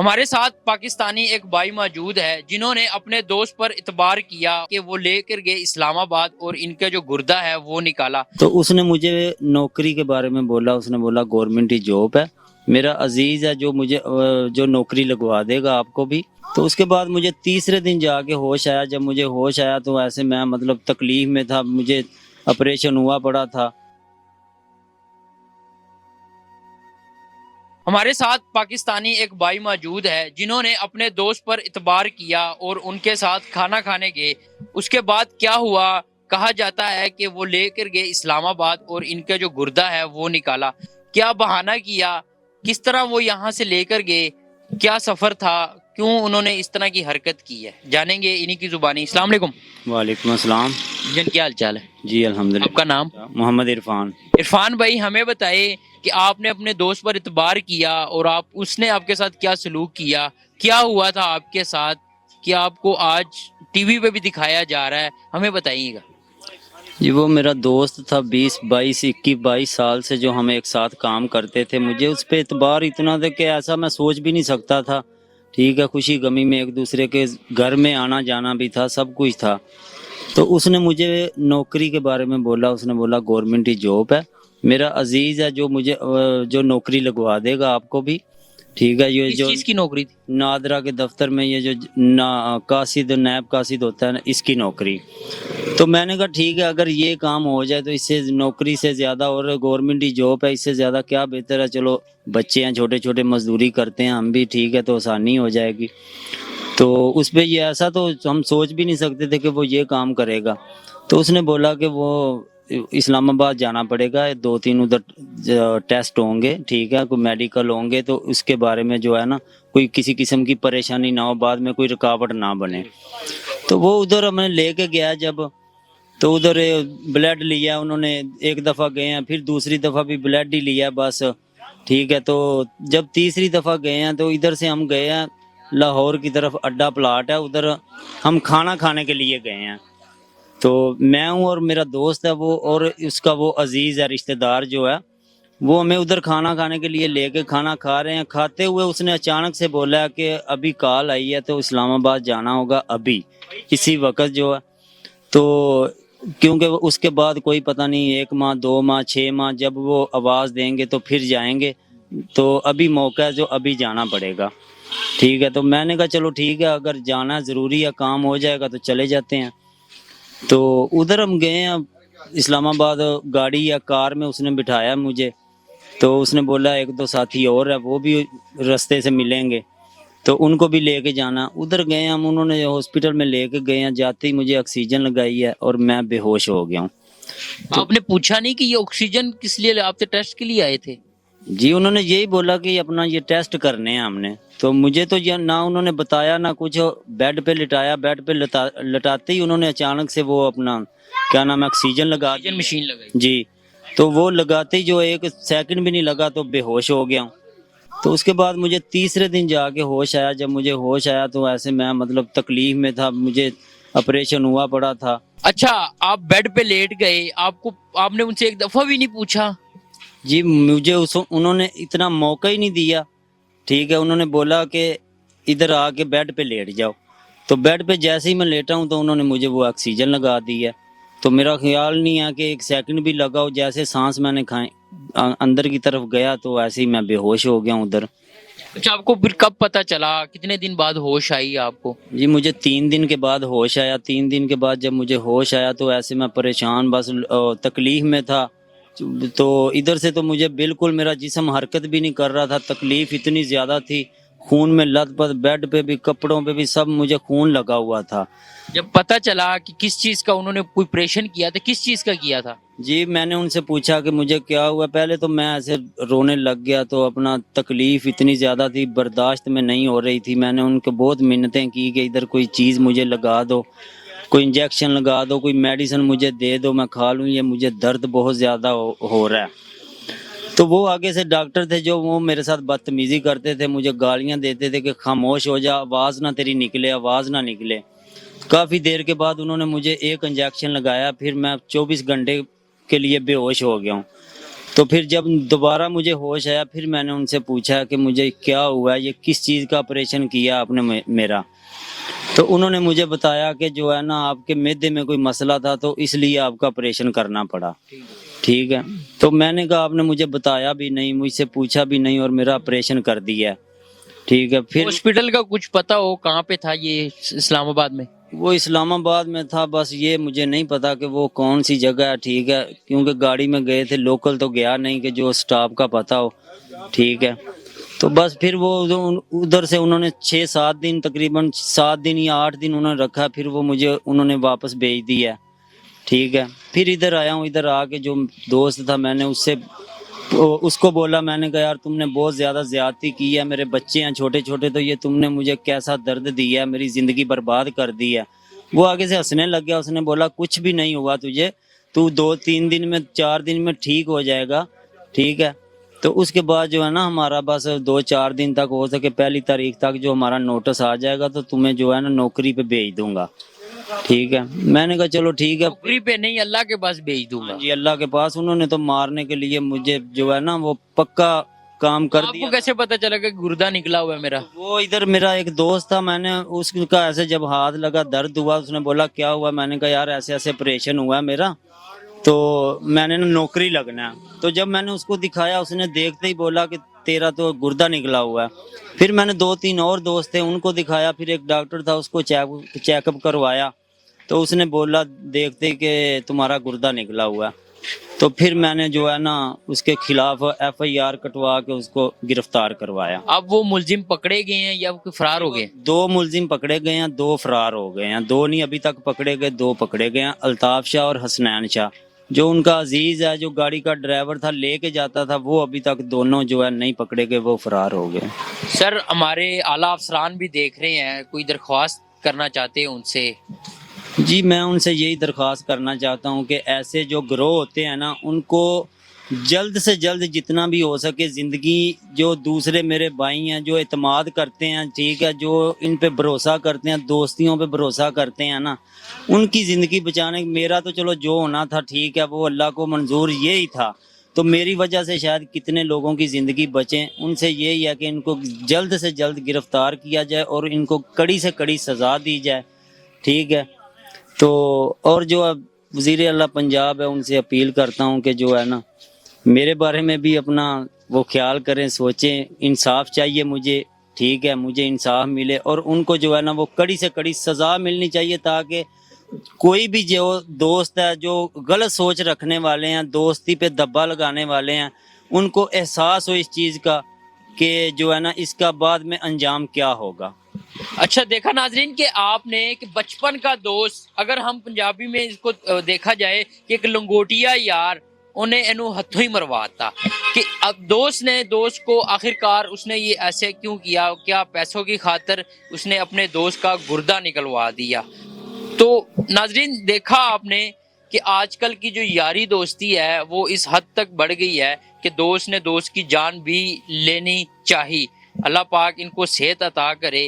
ہمارے ساتھ پاکستانی ایک بھائی موجود ہے جنہوں نے اپنے دوست پر اعتبار کیا کہ وہ لے کر گئے اسلام آباد اور ان کا جو گردہ ہے وہ نکالا. تو اس نے مجھے نوکری کے بارے میں بولا. اس نے بولا گورنمنٹ کی جاب ہے, میرا عزیز ہے جو مجھے جو نوکری لگوا دے گا آپ کو بھی. تو اس کے بعد مجھے تیسرے دن جا کے ہوش آیا. جب مجھے ہوش آیا تو ایسے میں تکلیف میں تھا, مجھے آپریشن ہوا پڑا تھا. ہمارے ساتھ پاکستانی ایک بھائی موجود ہے جنہوں نے اپنے دوست پر اعتبار کیا اور ان کے ساتھ کھانا کھانے گئے. اس کے بعد کیا ہوا, کہا جاتا ہے کہ وہ لے کر گئے اسلام آباد اور ان کا جو گردہ ہے وہ نکالا. کیا بہانہ کیا, کس طرح وہ یہاں سے لے کر گئے, کیا سفر تھا, کیوں انہوں نے اس طرح کی حرکت کی ہے, جانیں گے انہی کی زبانی. السلام علیکم. وعلیکم السلام. جن کیا حال چال ہے؟ جی الحمدللہ. آپ کا نام؟ محمد عرفان. عرفان بھائی, ہمیں بتائے کہ آپ نے اپنے دوست پر اعتبار کیا اور اس نے آپ کے ساتھ کیا سلوک کیا, کیا ہوا تھا آپ کے ساتھ کہ آپ کو آج ٹی وی پہ بھی دکھایا جا رہا ہے, ہمیں بتائیے گا. جی وہ میرا دوست تھا 21 سال سے, جو ہم ایک ساتھ کام کرتے تھے. مجھے اس پہ اعتبار اتنا تھا کہ ایسا میں سوچ بھی نہیں سکتا تھا. ٹھیک ہے, خوشی غمی میں ایک دوسرے کے گھر میں آنا جانا بھی تھا, سب کچھ تھا. تو اس نے مجھے نوکری کے بارے میں بولا. اس نے بولا گورنمنٹ کی جاب ہے, میرا عزیز ہے جو مجھے جو نوکری لگوا دے گا آپ کو بھی. ٹھیک ہے, یہ کس جو چیز کی نوکری تھی؟ نادرا کے دفتر میں یہ جو قاصد نیب قاصد ہوتا ہے نا, اس کی نوکری. تو میں نے کہا ٹھیک ہے, اگر یہ کام ہو جائے تو اس سے نوکری سے زیادہ, اور گورنمنٹ کی جاب ہے, اس سے زیادہ کیا بہتر ہے. چلو بچے ہیں چھوٹے چھوٹے, مزدوری کرتے ہیں ہم بھی, ٹھیک ہے, تو آسانی ہو جائے گی. تو اس پہ یہ ایسا تو ہم سوچ بھی نہیں سکتے تھے کہ وہ یہ کام کرے گا. تو اس نے بولا کہ وہ اسلام آباد جانا پڑے گا, 2-3 ادھر ٹیسٹ ہوں گے, ٹھیک ہے, کوئی میڈیکل ہوں گے, تو اس کے بارے میں جو ہے نا کوئی کسی قسم کی پریشانی نہ ہو, بعد میں کوئی رکاوٹ نہ بنے. تو وہ ادھر ہمیں لے کے گیا. جب تو ادھر بلڈ لیا انہوں نے, ایک دفعہ گئے ہیں, پھر دوسری دفعہ بھی بلڈ ہی لیا بس. ٹھیک ہے, تو جب تیسری دفعہ گئے ہیں تو ادھر سے ہم گئے ہیں لاہور کی طرف, اڈا پلاٹ ہے ادھر, ہم کھانا کھانے کے لیے گئے ہیں. تو میں ہوں اور میرا دوست ہے وہ, اور اس کا وہ عزیز ہے رشتہ دار جو ہے, وہ ہمیں ادھر کھانا کھانے کے لیے لے کے کھانا کھا رہے ہیں. کھاتے ہوئے اس نے اچانک سے بولا کہ ابھی کال آئی ہے تو اسلام آباد جانا ہوگا ابھی اسی وقت جو ہے. تو کیونکہ اس کے بعد کوئی پتہ نہیں, 1 ماہ 2 ماہ 6 ماہ جب وہ آواز دیں گے تو پھر جائیں گے, تو ابھی موقع ہے جو ابھی جانا پڑے گا. ٹھیک ہے, تو میں نے کہا چلو ٹھیک ہے, اگر جانا ضروری ہے, کام ہو جائے گا تو چلے جاتے ہیں. تو ادھر ہم گئے ہیں اسلام آباد, گاڑی یا کار میں اس نے بٹھایا مجھے. تو اس نے بولا 1-2 ساتھی اور ہے, وہ بھی رستے سے ملیں گے, تو ان کو بھی لے کے جانا. ادھر گئے ہم, انہوں نے ہاسپٹل میں لے کے گئے ہیں. جاتے ہی مجھے آکسیجن لگائی ہے اور میں بے ہوش ہو گیا ہوں. آپ نے پوچھا نہیں کہ یہ آکسیجن کس لیے, آپ سے ٹیسٹ کے لیے آئے تھے؟ جی انہوں نے یہی بولا کہ اپنا یہ ٹیسٹ کرنے ہیں ہم نے. تو مجھے تو یہ نہ انہوں نے بتایا نہ کچھ, بیڈ پہ لٹایا, بیڈ پہ لٹاتے ہی انہوں نے اچانک سے وہ اپنا کیا نام ہے آکسیجن لگا دی. مشین لگائی جی, تو وہ لگاتے ہی جو 1 سیکنڈ بھی نہیں لگا تو بے ہوش ہو گیا ہوں. تو اس کے بعد مجھے تیسرے دن جا کے ہوش آیا. جب مجھے ہوش آیا تو ایسے میں تکلیف میں تھا, مجھے آپریشن ہوا پڑا تھا. اچھا, آپ بیڈ پہ لیٹ گئے, آپ نے ان سے ایک دفعہ بھی نہیں پوچھا؟ جی مجھے انہوں نے اتنا موقع ہی نہیں دیا. ٹھیک ہے, انہوں نے بولا کہ ادھر آ کے بیڈ پہ لیٹ جاؤ. تو بیڈ پہ جیسے ہی میں لیٹا ہوں تو انہوں نے مجھے وہ آکسیجن لگا دی ہے. تو میرا خیال نہیں ہے کہ 1 سیکنڈ بھی لگا ہو, جیسے سانس میں نے کھائیں اندر کی طرف گیا تو ایسے ہی میں بے ہوش ہو گیا ہوں ادھر. اچھا, آپ کو پھر کب پتا چلا, کتنے دن بعد ہوش آئی آپ کو؟ جی مجھے 3 دن کے بعد ہوش آیا. 3 دن کے بعد جب مجھے ہوش آیا تو ایسے میں پریشان, بس تکلیف میں تھا. تو ادھر سے تو مجھے بالکل میرا جسم حرکت بھی نہیں کر رہا تھا, تکلیف اتنی زیادہ تھی, خون میں لت پت, بیڈ پہ بھی, کپڑوں پہ بھی, سب مجھے خون لگا ہوا تھا. جب پتا چلا کہ کس چیز کا انہوں نے کوئی آپریشن کیا تھا, کس چیز کا کیا تھا؟ جی میں نے ان سے پوچھا کہ مجھے کیا ہوا. پہلے تو میں ایسے رونے لگ گیا, تو اپنا تکلیف اتنی زیادہ تھی, برداشت میں نہیں ہو رہی تھی. میں نے ان کو بہت منتیں کی کہ ادھر کوئی چیز مجھے لگا دو, کوئی انجیکشن لگا دو, کوئی میڈیسن مجھے دے دو, میں کھا لوں, یہ مجھے درد بہت زیادہ ہو رہا ہے. تو وہ آگے سے ڈاکٹر تھے جو وہ میرے ساتھ بدتمیزی کرتے تھے, مجھے گالیاں دیتے تھے کہ خاموش ہو جا, آواز نہ تیری نکلے, آواز نہ نکلے. کافی دیر کے بعد انہوں نے مجھے 1 انجیکشن لگایا, پھر میں 24 گھنٹے کے لیے بے ہوش ہو گیا ہوں. تو پھر جب دوبارہ مجھے ہوش آیا پھر میں نے ان سے پوچھا کہ مجھے کیا ہوا ہے، یہ کس چیز کا آپریشن کیا آپ نے میرا؟ تو انہوں نے مجھے بتایا کہ جو ہے نا آپ کے معدے میں کوئی مسئلہ تھا تو اس لیے آپ کا آپریشن کرنا پڑا. ٹھیک ہے. تو میں نے کہا آپ نے مجھے بتایا بھی نہیں، مجھ سے پوچھا بھی نہیں اور میرا آپریشن کر دیا. ٹھیک ہے. پھر ہاسپٹل کا کچھ پتا ہو کہاں پہ تھا یہ اسلام آباد میں؟ وہ اسلام آباد میں تھا، بس یہ مجھے نہیں پتا کہ وہ کون سی جگہ ہے. ٹھیک ہے. کیونکہ گاڑی میں گئے تھے، لوکل تو گیا نہیں کہ جو سٹاف کا پتا ہو. ٹھیک ہے. تو بس پھر وہ ادھر سے انہوں نے 6-7 دن، تقریباً 7 دن یا 8 دن انہوں نے رکھا، پھر وہ مجھے انہوں نے واپس بھیج دیا. ٹھیک ہے. پھر ادھر آیا ہوں، ادھر آ کے جو دوست تھا میں نے اس کو بولا، میں نے کہا یار تم نے بہت زیادہ زیادتی کی ہے، میرے بچے ہیں چھوٹے چھوٹے، تو یہ تم نے مجھے کیسا درد دیا ہے، میری زندگی برباد کر دی ہے. وہ آگے سے ہنسنے لگ گیا. اس نے بولا کچھ بھی نہیں ہوا تجھے، تو 2-3 دن میں 4 دن میں ٹھیک ہو جائے گا. ٹھیک ہے. تو اس کے بعد جو ہے نا ہمارا بس 2-4 دن تک، ہو سکے 1 تاریخ تک جو ہمارا نوٹس آ جائے گا تو تمہیں جو ہے نا نوکری پہ بھیج دوں گا. ٹھیک ہے. میں نے کہا چلو ٹھیک ہے. نوکری پہ نہیں، اللہ کے پاس بھیج دوں گا. جی اللہ کے پاس. انہوں نے تو مارنے کے لیے مجھے جو ہے نا وہ پکا کام کر آپ دیا. کو کیسے پتا چلا کہ گردہ نکلا ہوا ہے میرا؟ وہ ادھر میرا ایک دوست تھا، میں نے اس کا ایسے جب ہاتھ لگا درد ہوا، اس نے بولا کیا ہوا؟ میں نے کہا یار ایسے ایسے آپریشن ہوا ہے میرا، تو میں نے نوکری لگنا ہے. تو جب میں نے اس کو دکھایا، اس نے دیکھتے ہی بولا کہ تیرا تو گردہ نکلا ہوا ہے. پھر میں نے 2-3 اور دوست تھے ان کو دکھایا، پھر ایک ڈاکٹر تھا اس کو چیک اپ کروایا، تو اس نے بولا دیکھتے کہ تمہارا گردہ نکلا ہوا ہے. تو پھر میں نے جو ہے نا اس کے خلاف FIR کٹوا کے اس کو گرفتار کروایا. اب وہ ملزم پکڑے گئے ہیں یا وہ فرار ہو گئے؟ 2 ملزم پکڑے گئے ہیں، 2 فرار ہو گئے ہیں. 2 نہیں ابھی تک پکڑے گئے، 2 پکڑے گئے ہیں. الطاف شاہ اور حسنین شاہ جو ان کا عزیز ہے، جو گاڑی کا ڈرائیور تھا لے کے جاتا تھا، وہ ابھی تک دونوں جو ہے نہیں پکڑے گئے، وہ فرار ہو گئے. سر ہمارے اعلیٰ افسران بھی دیکھ رہے ہیں، کوئی درخواست کرنا چاہتے ہیں ان سے؟ جی میں ان سے یہی درخواست کرنا چاہتا ہوں کہ ایسے جو گروہ ہوتے ہیں نا ان کو جلد سے جلد جتنا بھی ہو سکے زندگی، جو دوسرے میرے بھائی ہیں جو اعتماد کرتے ہیں، ٹھیک ہے، جو ان پہ بھروسہ کرتے ہیں، دوستیوں پہ بھروسہ کرتے ہیں نا، ان کی زندگی بچانے. میرا تو چلو جو ہونا تھا ٹھیک ہے، وہ اللہ کو منظور یہی تھا، تو میری وجہ سے شاید کتنے لوگوں کی زندگی بچیں. ان سے یہی ہے کہ ان کو جلد سے جلد گرفتار کیا جائے اور ان کو کڑی سے کڑی سزا دی جائے. ٹھیک ہے. تو اور جو وزیر اعلیٰ پنجاب ہے ان سے اپیل کرتا ہوں کہ جو ہے نا میرے بارے میں بھی اپنا وہ خیال کریں، سوچیں. انصاف چاہیے مجھے. ٹھیک ہے. مجھے انصاف ملے اور ان کو جو ہے نا وہ کڑی سے کڑی سزا ملنی چاہیے، تاکہ کوئی بھی جو دوست ہے جو غلط سوچ رکھنے والے ہیں، دوستی پہ دبا لگانے والے ہیں، ان کو احساس ہو اس چیز کا کہ جو ہے نا اس کا بعد میں انجام کیا ہوگا. اچھا دیکھا ناظرین کہ آپ نے ایک بچپن کا دوست، اگر ہم پنجابی میں اس کو دیکھا جائے کہ ایک لنگوٹیا یار انہیں اینو ہتھوں ہی مرواتا، کہ اب دوست کو آخرکار اس نے یہ ایسے کیوں کیا؟ کیا پیسوں کی خاطر اس نے اپنے دوست کا گردہ نکلوا دیا؟ تو ناظرین دیکھا آپ نے کہ آج کل کی جو یاری دوستی ہے وہ اس حد تک بڑھ گئی ہے کہ دوست نے دوست کی جان بھی لینی چاہی. اللہ پاک ان کو صحت عطا کرے.